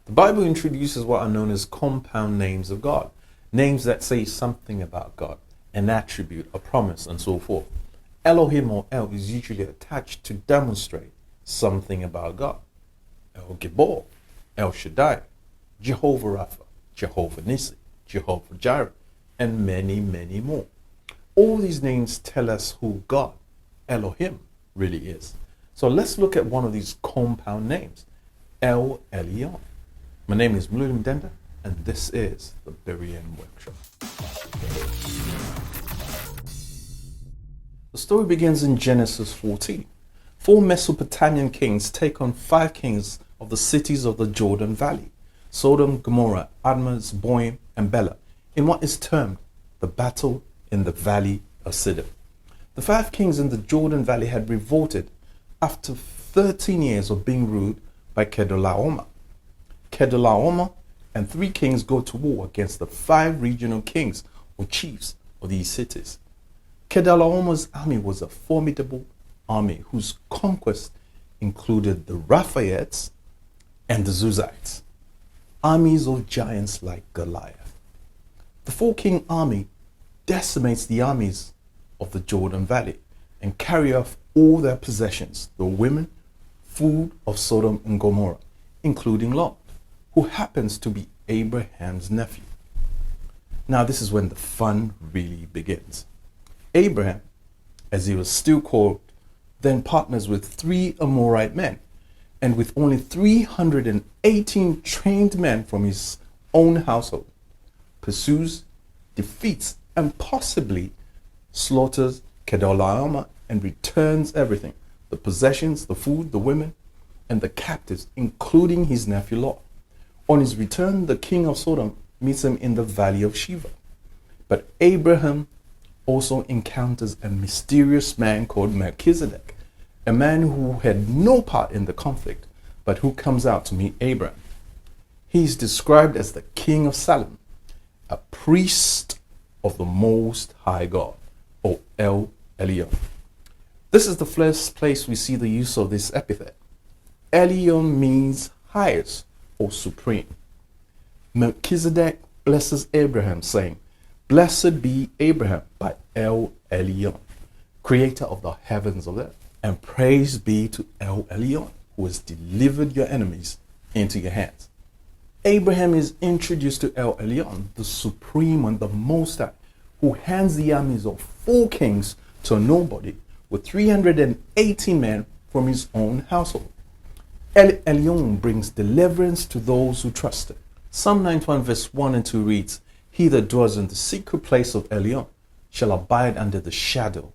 The Bible introduces what are known as compound names of God, names that say something about God, an attribute, a promise, and so forth. Elohim or El is usually attached to demonstrate something about God. El Gibor, El Shaddai, Jehovah Rapha, Jehovah Nissi, Jehovah Jireh, and many, many more. All these names tell us who God, Elohim, really is. So let's look at one of these compound names, El-Elyon. My name is Mulum Denda, and this is the Berean Workshop. The story begins in Genesis 14. 4 Mesopotamian kings take on 5 kings of the cities of the Jordan Valley, Sodom, Gomorrah, Admah, Zeboim, and Bela, in what is termed the battle in the valley of Siddim. The 5 kings in the Jordan Valley had revolted after 13 years of being ruled by Kedorlaomer. Kedorlaomer and 3 kings go to war against the 5 regional kings or chiefs of these cities. Kedorlaomer's army was a formidable army whose conquest included the Raphaites and the Zuzites, armies of giants like Goliath. The 4-king army decimates the armies of the Jordan Valley and carry off all their possessions, the women, food of Sodom and Gomorrah, including Lot, who happens to be Abraham's nephew. Now this is when the fun really begins. Abraham, as he was still called, then partners with 3 Amorite men, and with only 318 trained men from his own household, pursues, defeats, and possibly slaughters Kedorlaomer and returns everything, the possessions, the food, the women, and the captives, including his nephew Lot. On his return, the king of Sodom meets him in the valley of Shiva. But Abraham also encounters a mysterious man called Melchizedek, a man who had no part in the conflict, but who comes out to meet Abraham. He is described as the king of Salem, a priest of the Most High God, or El-Elyon. This is the first place we see the use of this epithet. Elyon means highest or supreme. Melchizedek blesses Abraham, saying, "Blessed be Abraham by El-Elyon, creator of the heavens of earth, and praise be to El-Elyon, who has delivered your enemies into your hands." Abraham is introduced to El-Elyon, the supreme and the most high, who hands the armies of 4 kings to nobody with 380 men from his own household. El-Elyon brings deliverance to those who trust him. Psalm 91 verse 1 and 2 reads, "He that dwells in the secret place of Elyon shall abide under the shadow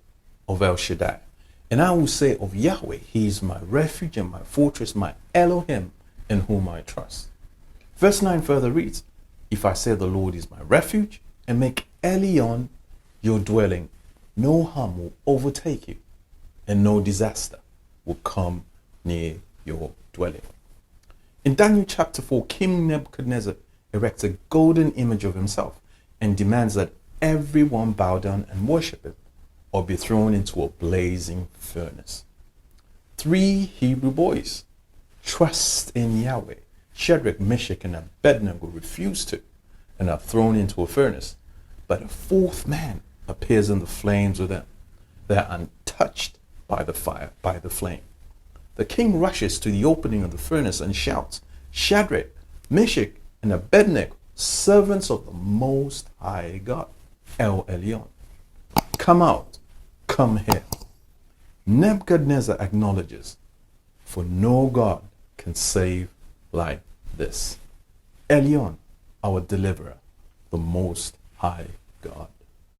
of El Shaddai. And I will say of Yahweh, he is my refuge and my fortress, my Elohim, in whom I trust." Verse 9 further reads, "If I say the Lord is my refuge, and make Elyon your dwelling, no harm will overtake you, and no disaster will come near your dwelling." In Daniel chapter 4, King Nebuchadnezzar erects a golden image of himself and demands that everyone bow down and worship him, or be thrown into a blazing furnace. 3 Hebrew boys trust in Yahweh. Shadrach, Meshach, and Abednego refuse to and are thrown into a furnace. But a 4th man appears in the flames with them. They are untouched by the fire, by the flame. The king rushes to the opening of the furnace and shouts, "Shadrach, Meshach, and Abednego, servants of the Most High God, El-Elyon, come out, come here." Nebuchadnezzar acknowledges, "For no God can save like this. Elyon, our deliverer, the Most High God."